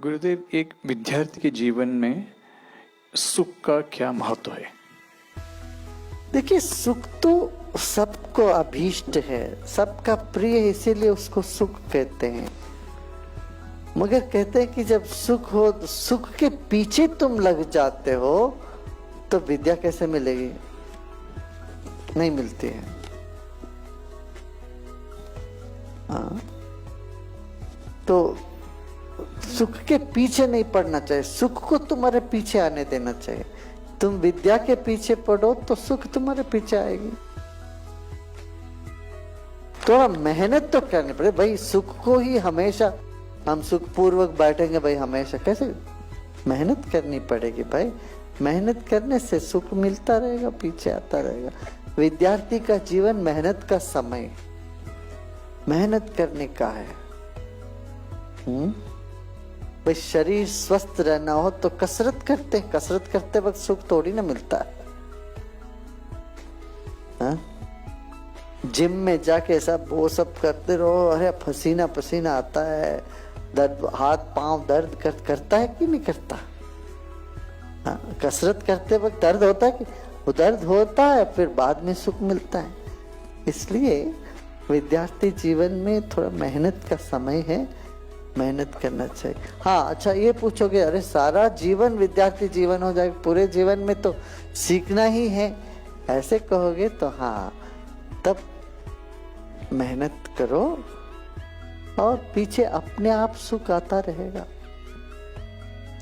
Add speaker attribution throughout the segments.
Speaker 1: गुरुदेव, एक विद्यार्थी के जीवन में सुख का क्या महत्व है?
Speaker 2: देखिए, सुख तो सबको अभीष्ट है, सबका प्रिय है, इसीलिए उसको सुख कहते हैं। मगर कहते हैं कि जब सुख हो, सुख के पीछे तुम लग जाते हो तो विद्या कैसे मिलेगी? नहीं मिलती है। हाँ, तो सुख के पीछे नहीं पड़ना चाहिए, सुख को तुम्हारे पीछे आने देना चाहिए। तुम विद्या के पीछे पढ़ो तो सुख तुम्हारे पीछे आएगी। थोड़ा मेहनत तो करनी पड़े भाई। सुख को ही हमेशा हम सुख पूर्वक बैठेंगे भाई हमेशा, कैसे? मेहनत करनी पड़ेगी भाई। मेहनत करने से सुख मिलता रहेगा, पीछे आता रहेगा। विद्यार्थी का जीवन मेहनत का समय, मेहनत करने का है। भाई शरीर स्वस्थ रहना हो तो कसरत करते हैं, कसरत करते वक्त सुख थोड़ी ना मिलता है। जिम में जाके सब वो सब करते रहो, अरे पसीना पसीना आता है, दर्द, हाथ पांव दर्द करता है कि नहीं करता? हाँ, कसरत करते वक्त दर्द होता है कि? वो दर्द होता है, फिर बाद में सुख मिलता है। इसलिए विद्यार्थी जीवन में थोड़ा मेहनत का समय है, मेहनत करना चाहिए। हाँ, अच्छा ये पूछोगे, अरे सारा जीवन विद्यार्थी जीवन हो जाएगा, पूरे जीवन में तो सीखना ही है, ऐसे कहोगे तो हाँ, तब मेहनत करो और पीछे अपने आप सुख आता रहेगा।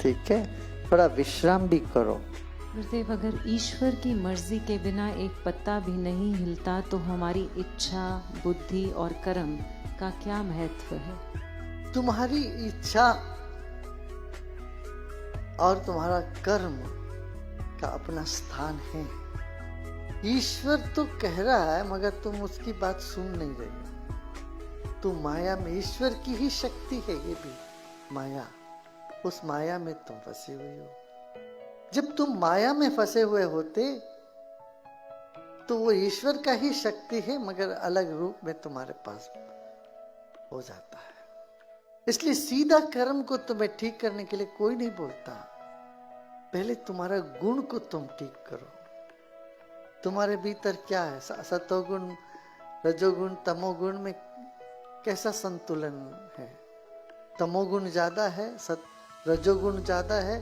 Speaker 2: ठीक है, थोड़ा विश्राम भी करो।
Speaker 3: गुरुदेव, अगर ईश्वर की मर्जी के बिना एक पत्ता भी नहीं हिलता तो हमारी इच्छा, बुद्धि और कर्म का क्या महत्व है?
Speaker 2: तुम्हारी इच्छा और तुम्हारा कर्म का अपना स्थान है। ईश्वर तो कह रहा है मगर तुम उसकी बात सुन नहीं रही। तुम माया में, ईश्वर की ही शक्ति है ये भी माया, उस माया में तुम फंसे हुए हो। जब तुम माया में फंसे हुए होते तो वो ईश्वर का ही शक्ति है मगर अलग रूप में तुम्हारे पास हो जाता है। इसलिए सीधा कर्म को तुम्हें ठीक करने के लिए कोई नहीं बोलता। पहले तुम्हारा गुण को तुम ठीक करो। तुम्हारे भीतर क्या है? सतोगुण, रजोगुण, तमोगुण में कैसा संतुलन है? तमोगुण ज्यादा है, रजोगुण ज्यादा है,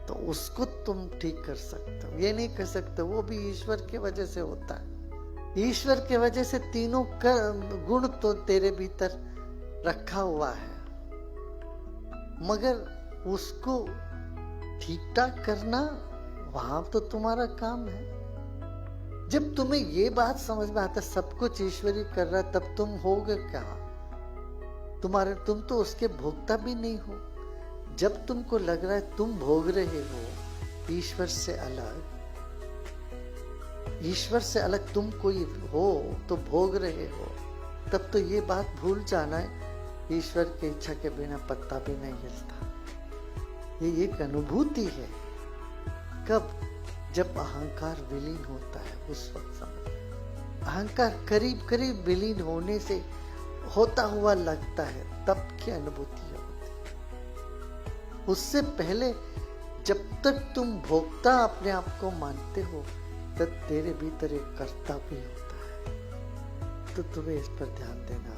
Speaker 2: तो उसको तुम ठीक कर सकते हो। ये नहीं कर सकते, वो भी ईश्वर की वजह से होता है। ईश्वर की वजह से तीनों गुण तो तेरे भीतर रखा हुआ है, मगर उसको ठीक ठाक करना वहां तो तुम्हारा काम है। जब तुम्हें ये बात समझ में आता सब कुछ ईश्वर ही कर रहा है, तब तुम होगे क्या? तुम तो उसके भोक्ता भी नहीं हो। जब तुमको लग रहा है तुम भोग रहे हो ईश्वर से अलग, ईश्वर से अलग तुम कोई हो तो भोग रहे हो, तब तो ये बात भूल जाना है, ईश्वर की इच्छा के बिना पत्ता भी नहीं हिलता। ये एक अनुभूति है। कब? जब अहंकार विलीन होता है, उस वक्त समझ। अहंकार करीब करीब विलीन होने से होता हुआ लगता है, तब की अनुभूति होती है। उससे पहले जब तक तुम भोक्ता अपने आप को मानते हो तब तेरे भीतर एक कर्ता भी होता है। तो तुम्हें इस पर ध्यान देना